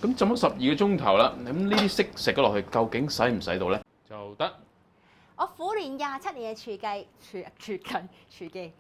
咁浸咗12個鐘頭啦，咁呢啲色食咗落去，究竟使唔使到咧？就得。我苦練27年嘅廚技。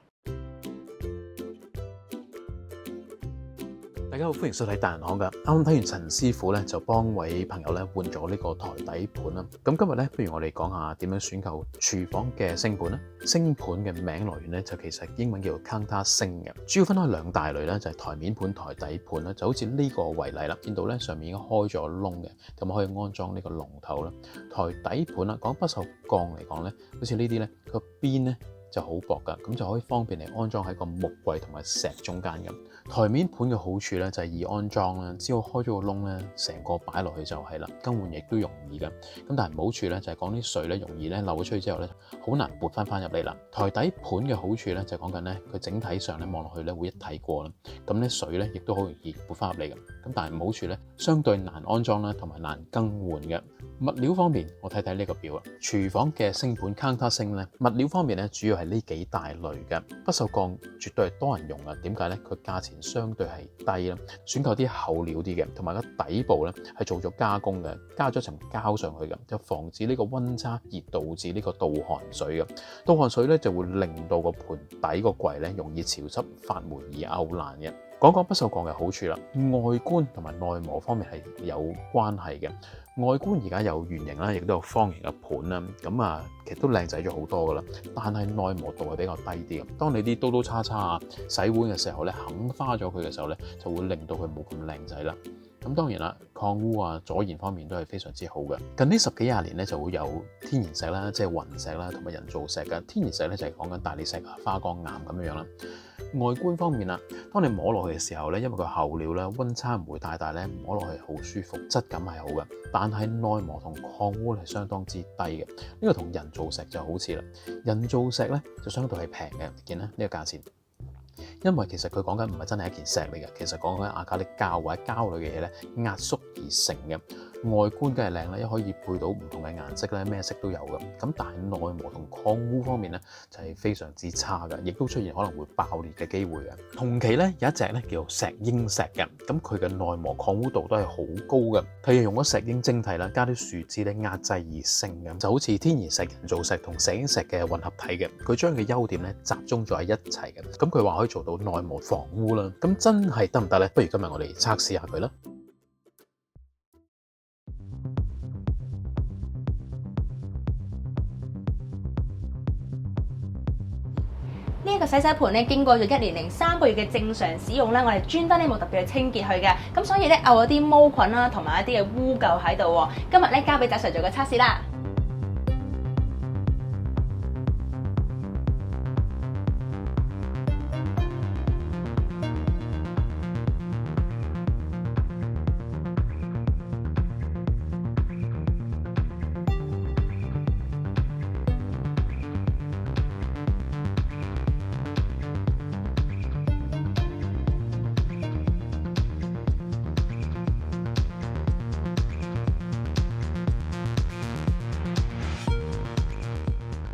大家好，歡迎收睇大人行㗎。啱啱睇完陳師傅咧，就幫位朋友咧換咗呢個台底盤啦。咁今日咧，不如我哋講下點樣選購廚房嘅星盤啦。星盤嘅名來源咧，就其實英文叫做 counter sink 嘅，主要分開兩大類啦，就係台面盤、台底盤啦。就好似呢個為例啦，見到咧上面已經開咗窿嘅，咁可以安裝呢個龍頭啦。台底盤啦，講不鏽鋼嚟講咧，好似呢啲咧個邊咧就好薄㗎，咁就可以方便你安裝喺個木櫃同埋石中間咁。台面盤嘅好處咧就係易安裝啦，只要開咗個窿咧，成個擺落去就係啦，更換亦都容易㗎。咁但係唔好處咧就係講啲水咧容易咧漏咗出去之後咧，好難撥翻入嚟啦。台底盤嘅好處咧就係講緊咧佢整體上咧望落去咧會一體過啦，咁咧水咧亦都好容易撥翻入嚟嘅。咁但係唔好處咧相對難安裝啦，同埋難更換嘅。物料方面，我睇睇呢個表啊，廚房嘅星盤 counter sink 咧，物料方面咧主要係呢幾大類嘅。不鏽鋼絕對係多人用啊，點解咧？佢價錢相對係低啦，選購啲厚料啲嘅，同埋個底部咧係做咗加工嘅，加咗層膠上去嘅，就防止呢個溫差而導致呢個倒汗水嘅。倒汗水咧就會令到個盤底個櫃咧容易潮濕發霉而勾爛嘅。講講不鏽鋼嘅好處啦，外觀同埋內磨方面係有關係嘅。外觀而家有圓形啦，亦都有方形嘅盤啦，咁啊其實都靚仔咗好多噶啦。但係內磨度係比較低啲嘅。當你啲刀刀叉叉啊洗碗嘅時候咧，肯花咗佢嘅時候咧，就會令到佢冇咁靚仔啦。咁當然啦，抗污啊阻燃方面都係非常之好嘅。近呢10幾20年咧就會有天然石啦，即係雲石啦，同埋人造石嘅。天然石咧就係講緊大理石啊、花崗岩咁樣啦。外觀方面啦，當你摸落去嘅時候咧，因為佢厚料咧，溫差唔會太大咧，摸落去好舒服，質感係好嘅。但係內磨同抗污係相當之低嘅。呢個同人造石就好似啦，人造石咧就相對係平嘅，見啦呢個價錢。因為其實佢講緊唔係真係一件石嚟嘅，其實講緊亞加力膠或者膠類嘅嘢咧壓縮而成嘅。外觀梗係靚啦，一可以配到唔同嘅顏色咧，咩色都有嘅。咁但係內磨同抗污方面咧就係非常之差嘅，亦都出現可能會爆裂嘅機會嘅。同期咧有一隻咧叫石英石嘅，咁佢嘅內磨抗污度都係好高嘅。佢係用咗石英晶體啦，加啲樹脂咧壓製而成嘅，就好似天然石、人造石同石英石嘅混合體嘅。佢將佢優點咧集中咗喺一齊嘅，咁佢話可以做到內磨防污啦。咁真係得唔得咧？不如今日我哋測試下佢啦。呢一個洗手盤咧，經過咗1年零3個月嘅正常使用咧，我哋專登咧冇特別去清潔佢嘅，咁所以咧漚咗啲毛菌啦，同埋一啲嘅污垢喺度喎。今日咧交俾仔 Sir 做個測試啦。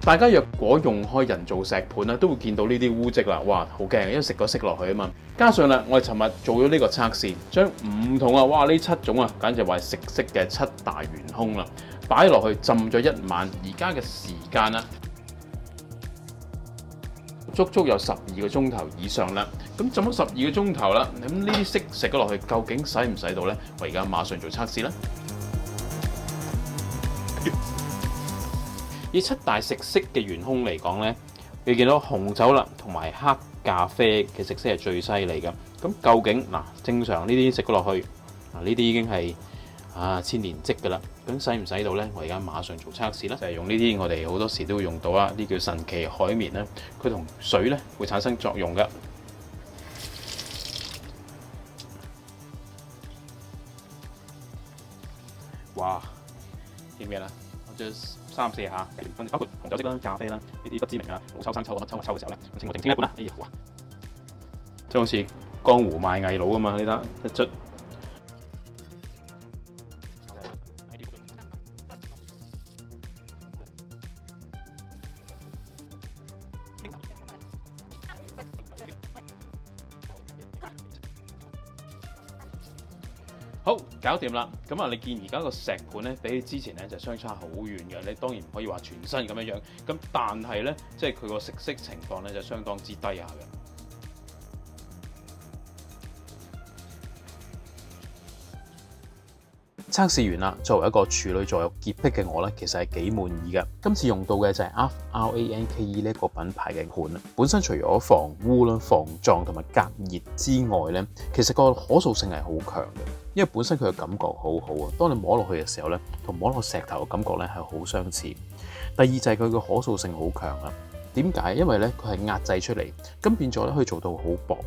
大家若果用開人造石盤咧，都會見到呢啲污跡啦。哇，好驚，因為食咗色落去啊嘛。加上啦，我哋尋日做咗呢個測試，將唔同啊，哇呢7種啊，簡直話係食色嘅7大元兇啦，擺落去浸咗1晚。而家嘅時間啦，足足有12個鐘頭以上啦。咁浸咗12個鐘頭啦，咁呢啲色食咗落去，究竟使唔使到咧？我而家馬上做測試啦。以7大食色嘅元兇嚟講咧，你見到紅酒啦，同埋黑咖啡嘅食色係最犀利嘅。咁究竟嗱，正常呢啲食咗落去，嗱呢啲已經係千年積㗎啦。咁使唔使到咧？我而家馬上做測試啦，就係用呢啲我哋好多時都會用到啊，呢叫神奇海綿啦。佢同水咧會產生作用㗎。哇！見咩啦？我將3、4下，包括紅酒色啦、咖啡啦，呢啲不知名啊、老抽、生抽啊、乜抽乜抽嘅時候咧，咁清我淨清一半啦。哎呀，哇！即係好似江湖賣藝佬啊嘛，呢得一捽。好，搞掂啦。咁啊，你見而家個石盤咧，比起之前咧就相差好遠嘅。你當然唔可以話全新咁樣樣，咁但係咧，即係佢個食色情況咧就相當之低下嘅。測試完啦，作為一個處女座有潔癖嘅我咧，其實係幾滿意嘅。今次用到嘅就係 RANKE 呢一個品牌嘅盤，本身除咗防污啦、防撞同埋隔熱之外咧，其實個可塑性係好強嘅，因為本身佢嘅感覺好好啊。當你摸落去嘅時候咧，同摸落石頭嘅感覺咧係好相似。第二就係佢嘅可塑性好強啦。點解？因為咧佢係壓製出嚟，咁變咗咧可以做到好薄。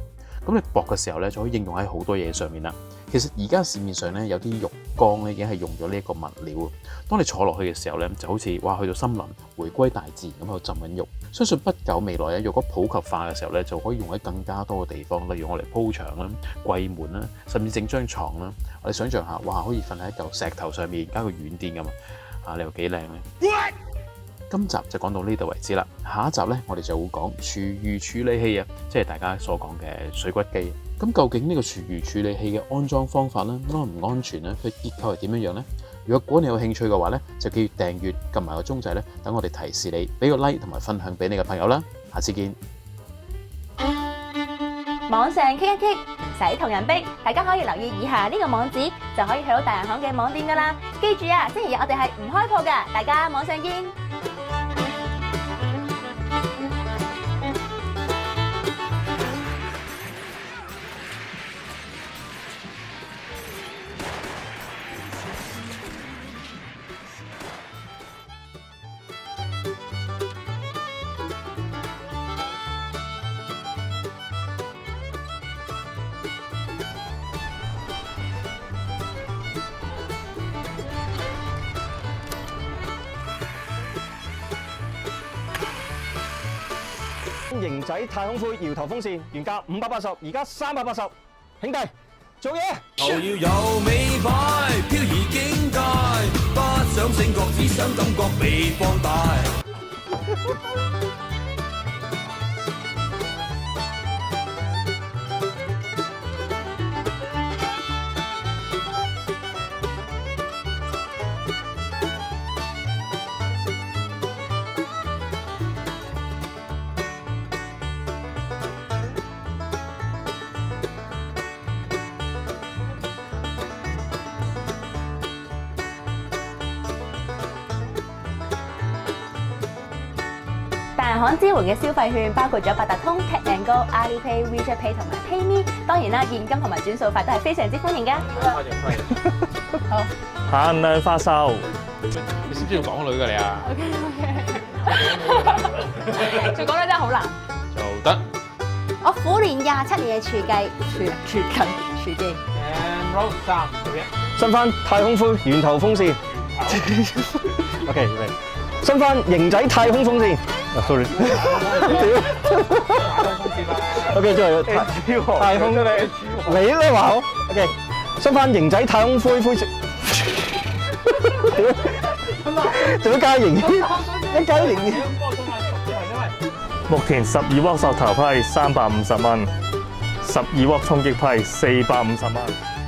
咁你薄嘅時候咧，就可以應用喺好多嘢上面啦。其實而家市面上咧有啲浴缸咧已經係用咗呢一個物料。當你坐落去嘅時候咧，就好似哇去到森林，回歸大自然咁喺度浸緊浴。相信不久未來咧，如果普及化嘅時候咧，就可以用喺更加多嘅地方，例如我哋鋪牆啦、櫃門啦，甚至整張床啦。我哋想象下，哇可以瞓喺一嚿石頭上面，加個軟墊咁啊！你話幾靚咧？今集就講到呢度為止啦，下一集咧我哋就會講廚餘處理器啊，即係大家所講嘅水骨機。咁究竟呢個廚餘處理器嘅安裝方法咧，安唔安全咧？佢結構係點樣樣咧？如果你有興趣嘅話咧，就記住訂閱，撳埋個鐘仔咧，等我哋提示你，俾個 like 同埋分享俾你嘅朋友啦。下次見。網上傾一傾，唔使同人逼，大家可以留意以下呢個網址，就可以去到大人行嘅網店噶啦。記住啊，星期日我哋係唔開鋪噶，大家網上見。型仔太空灰搖頭風扇原價580，而家380，兄弟做嘢！頭要有尾擺，飄移境界，不想醒覺，只想感覺被放大。大人行支援嘅消費券包括咗八達通、Tap and Go、Alipay、WeChat Pay 同埋 PayMe。當然啦，現金同埋轉數快都係非常之歡迎㗎。好，限量發售。你知唔知要港女㗎你啊？ 做港女真係好難。做得。我苦練27年嘅廚技，廚技。And roll 3、新番太空灰圓頭風扇。OK， 嚟。新番型仔太空風扇。sorry。OK， 再嚟太空你咧話好。OK， 新番型仔太空灰色。做乜加型？一加型。目前12鑊索頭批350蚊，12鑊衝擊批450蚊。